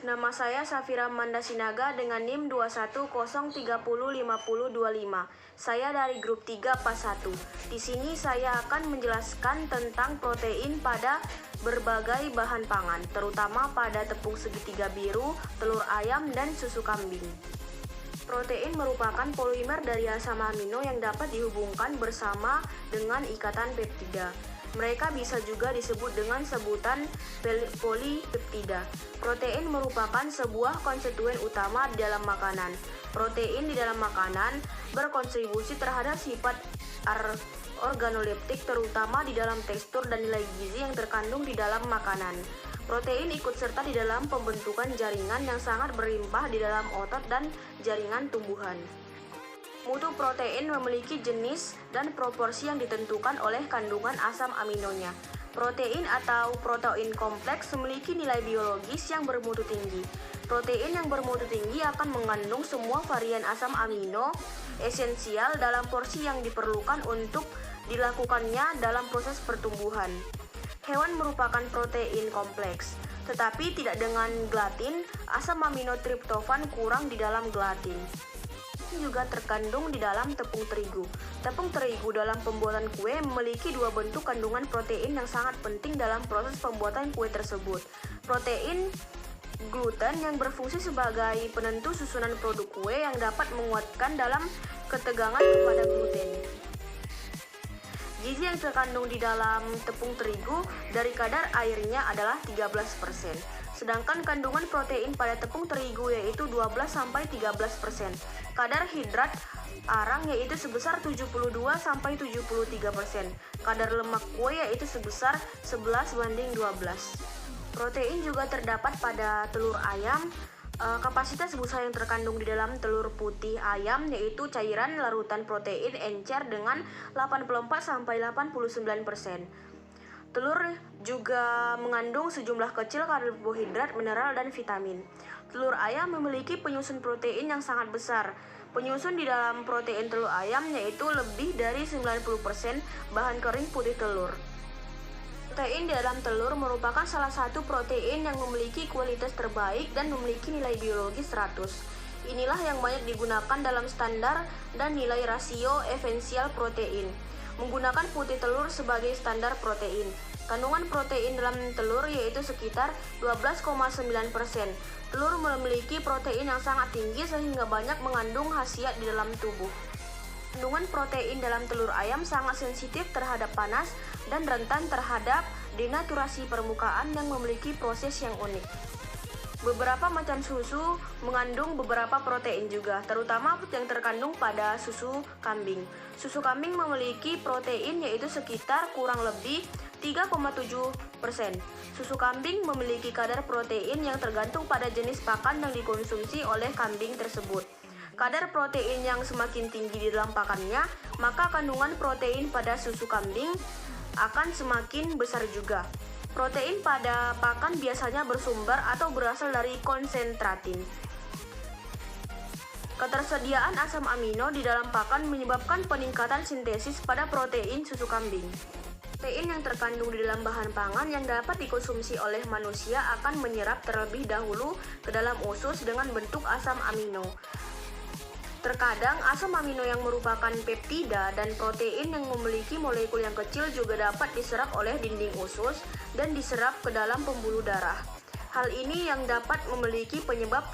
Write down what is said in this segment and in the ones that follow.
Nama saya Safira Mandasinaga dengan NIM 210305025. Saya dari grup 3 PAS 1. Di sini saya akan menjelaskan tentang protein pada berbagai bahan pangan, terutama pada tepung segitiga biru, telur ayam, dan susu kambing. Protein merupakan polimer dari asam amino yang dapat dihubungkan bersama dengan ikatan peptida. Mereka bisa juga disebut dengan sebutan polipeptida. Protein merupakan sebuah konstituen utama di dalam makanan. Protein di dalam makanan berkontribusi terhadap sifat organoleptik, terutama di dalam tekstur dan nilai gizi yang terkandung di dalam makanan. Protein ikut serta di dalam pembentukan jaringan yang sangat berlimpah di dalam otot dan jaringan tumbuhan. Mutu protein memiliki jenis dan proporsi yang ditentukan oleh kandungan asam aminonya. Protein atau protein kompleks memiliki nilai biologis yang bermutu tinggi. Protein yang bermutu tinggi akan mengandung semua varian asam amino esensial dalam porsi yang diperlukan untuk dilakukannya dalam proses pertumbuhan. Hewan merupakan protein kompleks, tetapi tidak dengan gelatin. Asam amino triptofan kurang di dalam gelatin. Juga terkandung di dalam tepung terigu. Tepung terigu dalam pembuatan kue memiliki dua bentuk kandungan protein yang sangat penting dalam proses pembuatan kue tersebut. Protein gluten yang berfungsi sebagai penentu susunan produk kue yang dapat menguatkan dalam ketegangan kepada gluten. Gizi yang terkandung di dalam tepung terigu dari kadar airnya adalah 13%. Sedangkan kandungan protein pada tepung terigu yaitu 12-13%. Kadar hidrat arang yaitu sebesar 72-73%. Kadar lemak kue yaitu sebesar 11:12. Protein juga terdapat pada telur ayam. Kapasitas busa yang terkandung di dalam telur putih ayam yaitu cairan larutan protein encer dengan 84-89%. Telur juga mengandung sejumlah kecil karbohidrat, mineral, dan vitamin. Telur ayam memiliki penyusun protein yang sangat besar. Penyusun di dalam protein telur ayam yaitu lebih dari 90% bahan kering putih telur. Protein di dalam telur merupakan salah satu protein yang memiliki kualitas terbaik dan memiliki nilai biologis 100. Inilah yang banyak digunakan dalam standar dan nilai rasio esensial protein. Menggunakan putih telur sebagai standar protein. Kandungan protein dalam telur yaitu sekitar 12,9%. Telur memiliki protein yang sangat tinggi sehingga banyak mengandung khasiat di dalam tubuh. Kandungan protein dalam telur ayam sangat sensitif terhadap panas dan rentan terhadap denaturasi permukaan yang memiliki proses yang unik. Beberapa macam susu mengandung beberapa protein juga, terutama yang terkandung pada susu kambing. Susu kambing memiliki protein yaitu sekitar kurang lebih 3,7%. Susu kambing memiliki kadar protein yang tergantung pada jenis pakan yang dikonsumsi oleh kambing tersebut. Kadar protein yang semakin tinggi di dalam pakannya, maka kandungan protein pada susu kambing akan semakin besar juga. Protein pada pakan biasanya bersumber atau berasal dari konsentratin. Ketersediaan asam amino di dalam pakan menyebabkan peningkatan sintesis pada protein susu kambing. Protein yang terkandung di dalam bahan pangan yang dapat dikonsumsi oleh manusia akan menyerap terlebih dahulu ke dalam usus dengan bentuk asam amino. Terkadang asam amino yang merupakan peptida dan protein yang memiliki molekul yang kecil juga dapat diserap oleh dinding usus dan diserap ke dalam pembuluh darah. Hal ini yang dapat memiliki penyebab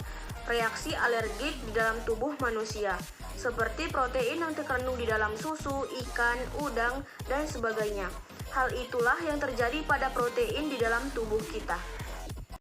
reaksi alergik di dalam tubuh manusia, seperti protein yang terkandung di dalam susu, ikan, udang, dan sebagainya. Hal itulah yang terjadi pada protein di dalam tubuh kita.